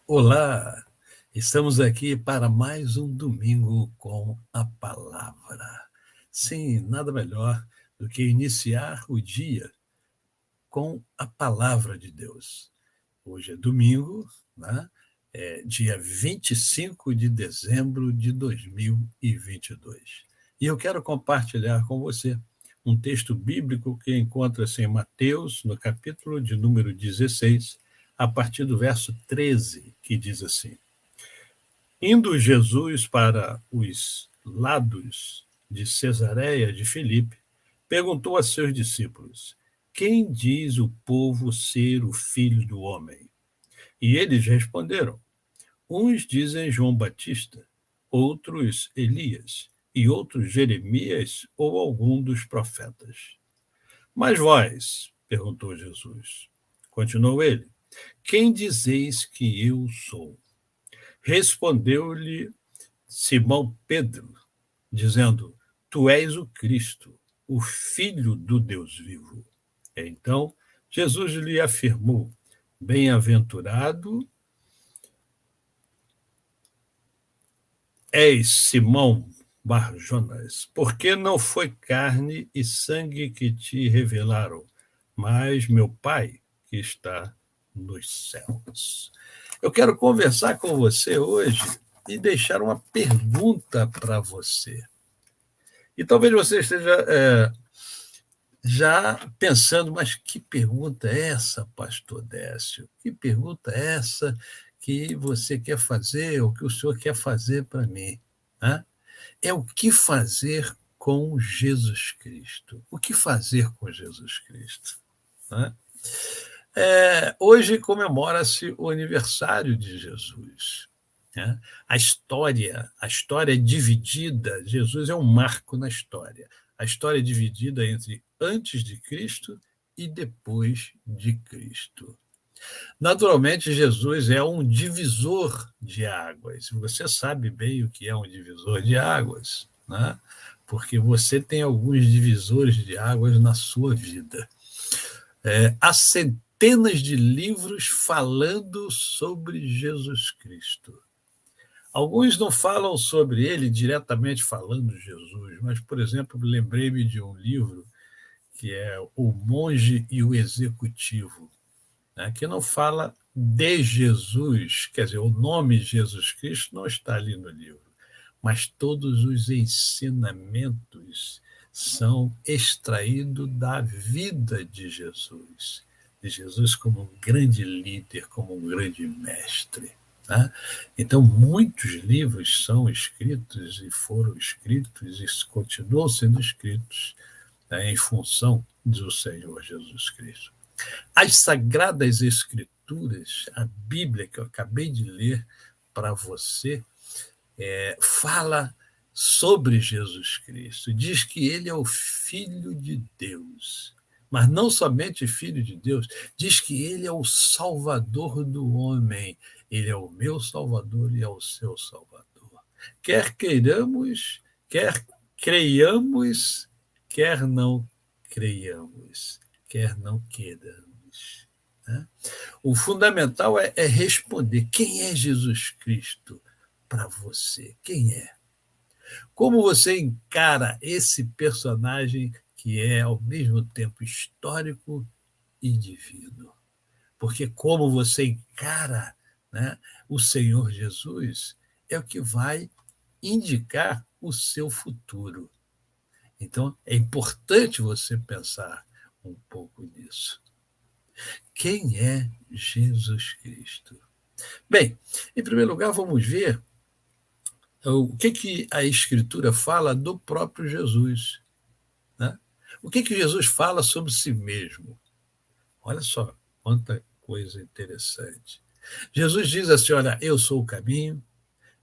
Olá, estamos aqui para mais um domingo com a palavra. Sim, nada melhor do que iniciar o dia com a palavra de Deus. Hoje é domingo, né? É dia 25 de dezembro de 2022. E eu quero compartilhar com você um texto bíblico que encontra-se em Mateus, no capítulo de número 16, a partir do verso 13, que diz assim: Indo Jesus para os lados de Cesareia de Filipe, perguntou a seus discípulos: Quem diz o povo ser o Filho do Homem? E eles responderam: Uns dizem João Batista, outros Elias, e outros Jeremias ou algum dos profetas. Mas vós, perguntou Jesus, continuou ele, quem dizeis que eu sou? Respondeu-lhe Simão Pedro, dizendo: Tu és o Cristo, o Filho do Deus vivo. Então Jesus lhe afirmou: Bem-aventurado és Simão Barjonas, porque não foi carne e sangue que te revelaram, mas meu Pai que está nos céus. Eu quero conversar com você hoje e deixar uma pergunta para você. E talvez você esteja já pensando, mas que pergunta é essa, pastor Décio? Que pergunta é essa que você quer fazer, ou que o senhor quer fazer para mim? Né? É o que fazer com Jesus Cristo. O que fazer com Jesus Cristo? Né? Hoje comemora-se o aniversário de Jesus. Né? A história é dividida, Jesus é um marco na história. A história é dividida entre antes de Cristo e depois de Cristo. Naturalmente, Jesus é um divisor de águas. Você sabe bem o que é um divisor de águas, né? Porque você tem alguns divisores de águas na sua vida. Há centenas de livros falando sobre Jesus Cristo. Alguns não falam sobre ele diretamente falando de Jesus, mas, por exemplo, lembrei-me de um livro que é O Monge e o Executivo, né, que não fala de Jesus, quer dizer, o nome Jesus Cristo não está ali no livro, mas todos os ensinamentos são extraídos da vida de Jesus como um grande líder, como um grande mestre. Né? Então, muitos livros são escritos e foram escritos e continuam sendo escritos, né, em função do Senhor Jesus Cristo. As Sagradas Escrituras, a Bíblia que eu acabei de ler para você, fala sobre Jesus Cristo. Diz que ele é o Filho de Deus. Mas não somente Filho de Deus, diz que ele é o Salvador do homem. Ele é o meu Salvador e é o seu Salvador. Quer queiramos, quer creiamos, quer não creiamos, quer não queiramos. Né? O fundamental é responder: quem é Jesus Cristo para você? Quem é? Como você encara esse personagem que é, ao mesmo tempo, histórico e divino? Porque como você encara, né, o Senhor Jesus é o que vai indicar o seu futuro. Então, é importante você pensar um pouco nisso. Quem é Jesus Cristo? Bem, em primeiro lugar, vamos ver o que a Escritura fala do próprio Jesus. Né? O que Jesus fala sobre si mesmo? Olha só quanta coisa interessante. Jesus diz assim: olha, eu sou o caminho,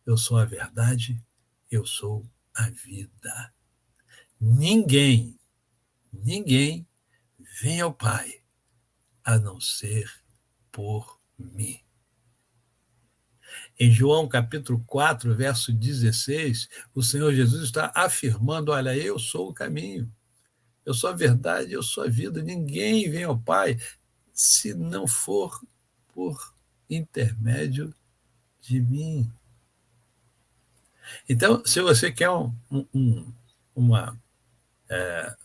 eu sou a verdade, eu sou a vida. Ninguém vem ao Pai a não ser por mim. Em João capítulo 4, verso 16, o Senhor Jesus está afirmando: olha, eu sou o caminho, eu sou a verdade, eu sou a vida. Ninguém vem ao Pai se não for por intermédio de mim. Então, se você quer um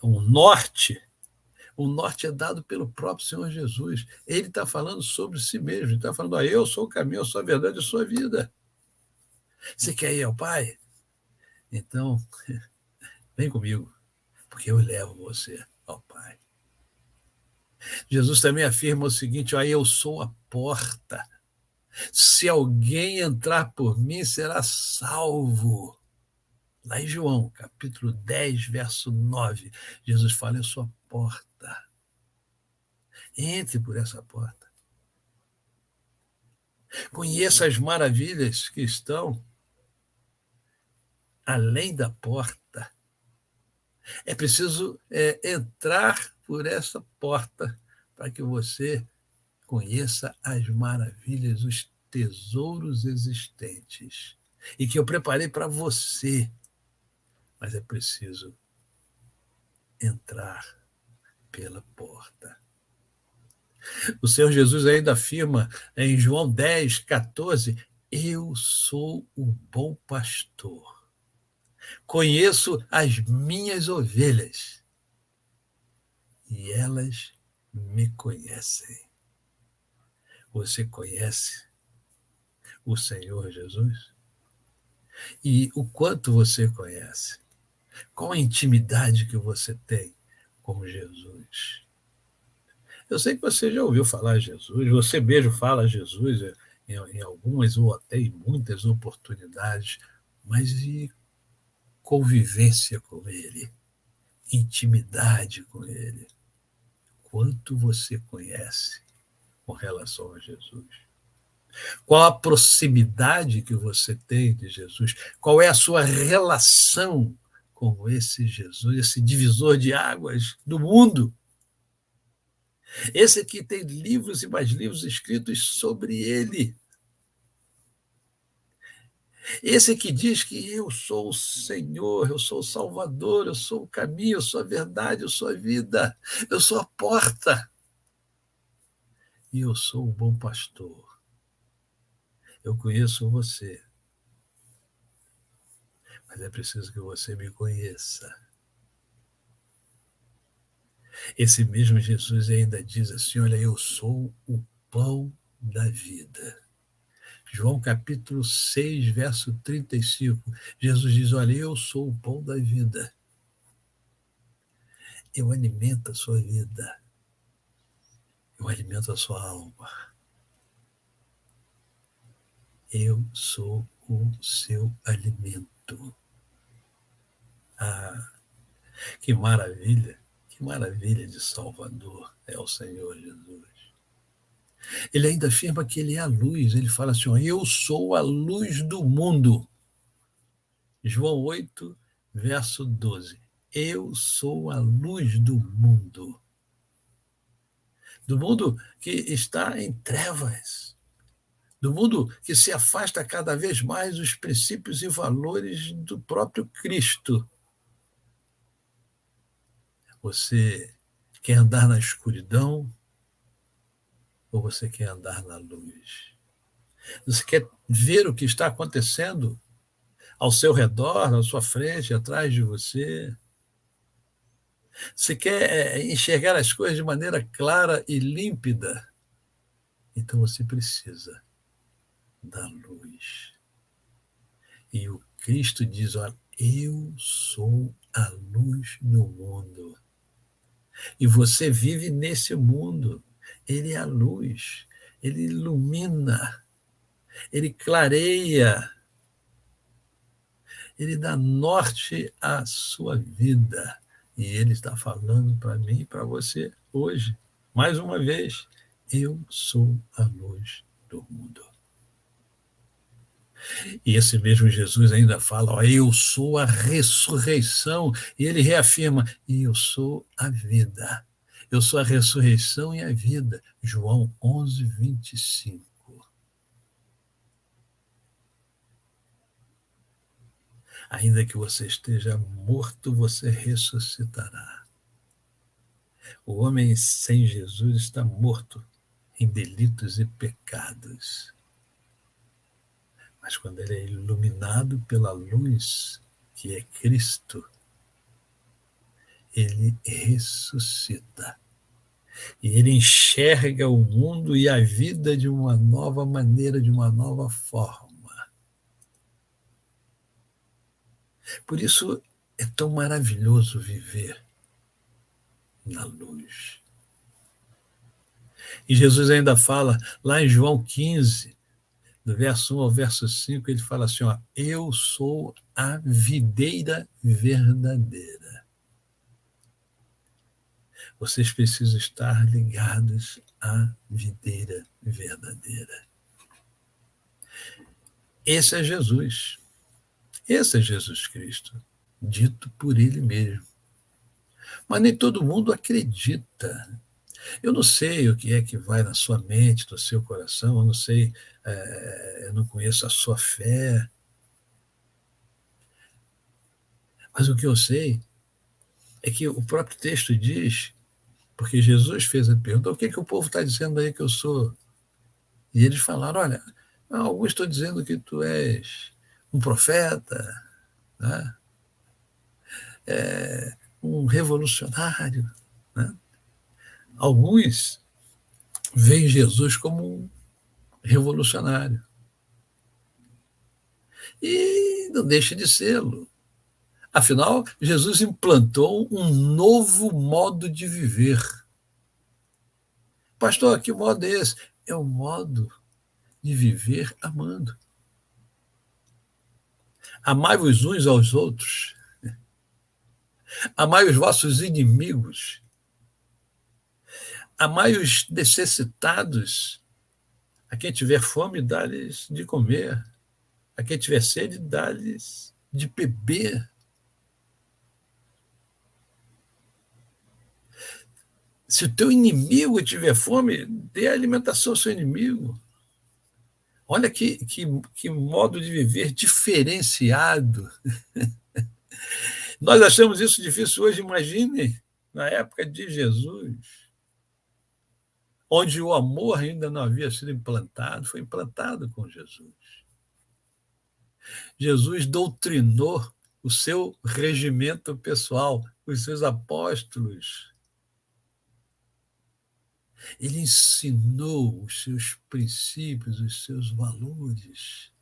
norte, o norte é dado pelo próprio Senhor Jesus. Ele está falando sobre si mesmo. Ele está falando, eu sou o caminho, eu sou a verdade, eu sou a vida. Você quer ir ao Pai? Então, vem comigo, porque eu levo você ao Pai. Jesus também afirma o seguinte, eu sou a porta. Se alguém entrar por mim, será salvo. Lá em João, capítulo 10, verso 9, Jesus fala, eu sou a porta. Entre por essa porta. Conheça as maravilhas que estão além da porta. É preciso entrar por essa porta para que você conheça as maravilhas, os tesouros existentes e que eu preparei para você. Mas é preciso entrar pela porta. O Senhor Jesus ainda afirma em João 10, 14, eu sou o bom pastor. Conheço as minhas ovelhas e elas me conhecem. Você conhece o Senhor Jesus? E o quanto você conhece? Qual a intimidade que você tem com Jesus? Eu sei que você já ouviu falar Jesus, você mesmo fala Jesus em algumas ou até em muitas oportunidades, mas e convivência com Ele, intimidade com Ele? Quanto você conhece com relação a Jesus? Qual a proximidade que você tem de Jesus? Qual é a sua relação com esse Jesus, esse divisor de águas do mundo? Esse que tem livros e mais livros escritos sobre ele. Esse que diz que eu sou o Senhor, eu sou o Salvador, eu sou o caminho, eu sou a verdade, eu sou a vida, eu sou a porta. E eu sou o bom pastor. Eu conheço você, mas é preciso que você me conheça. Esse mesmo Jesus ainda diz assim, olha, eu sou o pão da vida. João capítulo 6, verso 35. Jesus diz, olha, eu sou o pão da vida. Eu alimento a sua vida. Eu alimento a sua alma. Eu sou o seu alimento. Ah, que maravilha de Salvador é o Senhor Jesus. Ele ainda afirma que ele é a luz, ele fala assim, eu sou a luz do mundo. João 8, verso 12. Eu sou a luz do mundo. Do mundo que está em trevas. Do mundo que se afasta cada vez mais dos princípios e valores do próprio Cristo. Você quer andar na escuridão ou você quer andar na luz? Você quer ver o que está acontecendo ao seu redor, à sua frente, atrás de você? Você quer enxergar as coisas de maneira clara e límpida? Então você precisa da luz. E o Cristo diz, olha, eu sou a luz do mundo. E você vive nesse mundo. Ele é a luz. Ele ilumina. Ele clareia. Ele dá norte à sua vida. E ele está falando para mim e para você hoje. Mais uma vez, eu sou a luz do mundo. E esse mesmo Jesus ainda fala, eu sou a ressurreição. E ele reafirma, e eu sou a vida. Eu sou a ressurreição e a vida. João 11, 25. Ainda que você esteja morto, você ressuscitará. O homem sem Jesus está morto em delitos e pecados. Mas quando ele é iluminado pela luz, que é Cristo, ele ressuscita. E ele enxerga o mundo e a vida de uma nova maneira, de uma nova forma. Por isso é tão maravilhoso viver na luz. E Jesus ainda fala, lá em João 15, do verso 1 ao verso 5, ele fala assim, ó, eu sou a videira verdadeira. Vocês precisam estar ligados à videira verdadeira. Esse é Jesus. Esse é Jesus Cristo, dito por ele mesmo. Mas nem todo mundo acredita. Eu não sei o que é que vai na sua mente, no seu coração, eu não sei, eu não conheço a sua fé, mas o que eu sei é que o próprio texto diz, porque Jesus fez a pergunta, o que é que o povo está dizendo aí que eu sou? E eles falaram, olha, alguns estão dizendo que tu és um profeta, né? Um revolucionário. Né? Alguns veem Jesus como um revolucionário. E não deixa de sê-lo. Afinal, Jesus implantou um novo modo de viver. Pastor, que modo é esse? É o modo de viver amando. Amai-vos uns aos outros. Amai os vossos inimigos. Amai os necessitados. A quem tiver fome, dá-lhes de comer. A quem tiver sede, dá-lhes de beber. Se o teu inimigo tiver fome, dê alimentação ao seu inimigo. Olha que modo de viver diferenciado. Nós achamos isso difícil hoje, imagine na época de Jesus, onde o amor ainda não havia sido implantado, foi implantado com Jesus. Jesus doutrinou o seu regimento pessoal, os seus apóstolos. Ele ensinou os seus princípios, os seus valores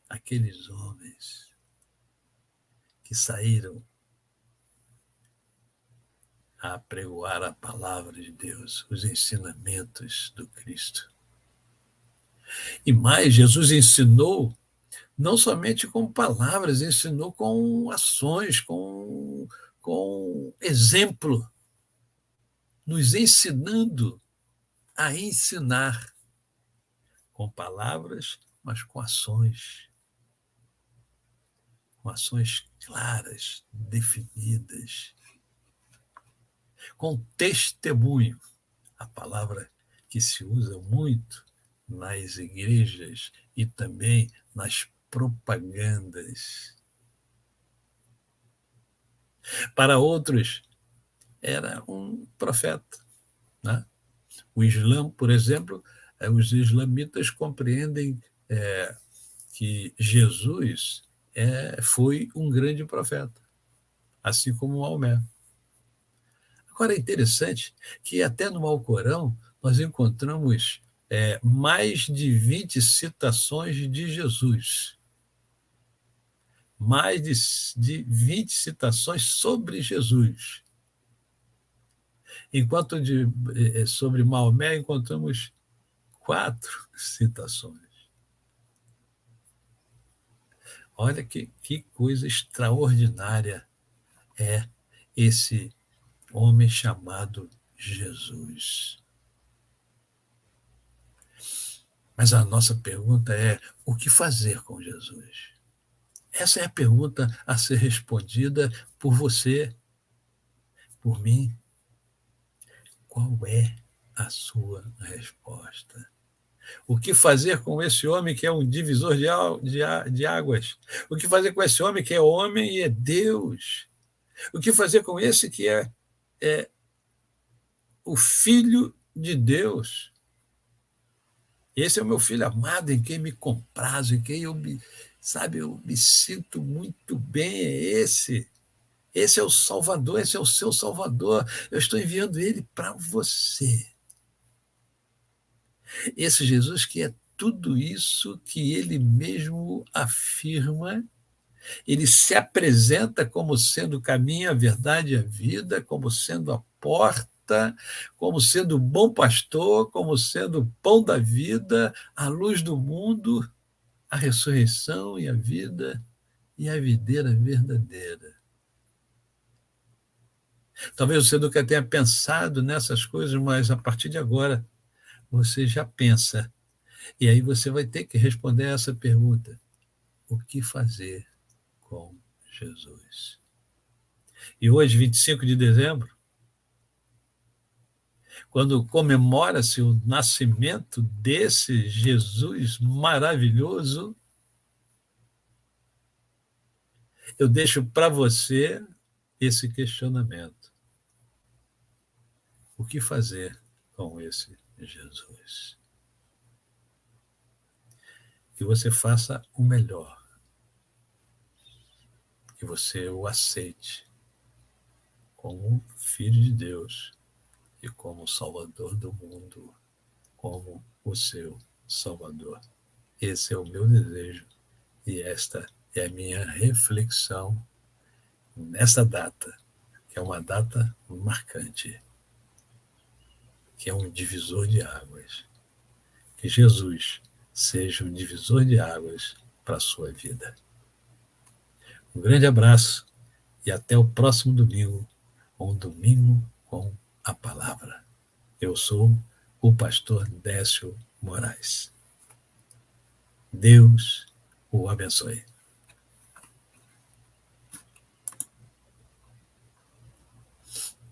àqueles homens que saíram a pregoar a palavra de Deus, os ensinamentos do Cristo. E mais, Jesus ensinou não somente com palavras, ensinou com ações, com exemplo, nos ensinando a ensinar com palavras, mas com ações claras, definidas, com testemunho, a palavra que se usa muito nas igrejas e também nas propagandas. Para outros, era um profeta. Né? O Islã, por exemplo, os islamitas compreendem que Jesus foi um grande profeta, assim como Maomé. Agora, é interessante que até no Alcorão nós encontramos mais de 20 citações de Jesus. Mais de 20 citações sobre Jesus. Enquanto sobre Maomé encontramos 4 citações. Olha que coisa extraordinária é esse homem chamado Jesus. Mas a nossa pergunta é: o que fazer com Jesus? Essa é a pergunta a ser respondida por você, por mim. Qual é a sua resposta? O que fazer com esse homem que é um divisor de águas? O que fazer com esse homem que é homem e é Deus? O que fazer com esse que é o Filho de Deus? Esse é o meu filho amado, em quem me comprazo, em quem eu me, sabe, eu me sinto muito bem, é esse. Esse é o Salvador, esse é o seu Salvador. Eu estou enviando ele para você. Esse Jesus que é tudo isso que ele mesmo afirma, ele se apresenta como sendo o caminho, a verdade e a vida, como sendo a porta, como sendo o bom pastor, como sendo o pão da vida, a luz do mundo, a ressurreição e a vida e a videira verdadeira. Talvez você nunca tenha pensado nessas coisas, mas a partir de agora você já pensa. E aí você vai ter que responder essa pergunta: o que fazer com Jesus? E hoje, 25 de dezembro, quando comemora-se o nascimento desse Jesus maravilhoso, eu deixo para você esse questionamento: o que fazer com esse Jesus? Que você faça o melhor, que você o aceite como Filho de Deus e como Salvador do mundo, como o seu Salvador. Esse é o meu desejo e esta é a minha reflexão nessa data, que é uma data marcante, que é um divisor de águas. Que Jesus seja um divisor de águas para a sua vida. Um grande abraço e até o próximo domingo, um domingo com a palavra. Eu sou o pastor Décio Moraes. Deus o abençoe.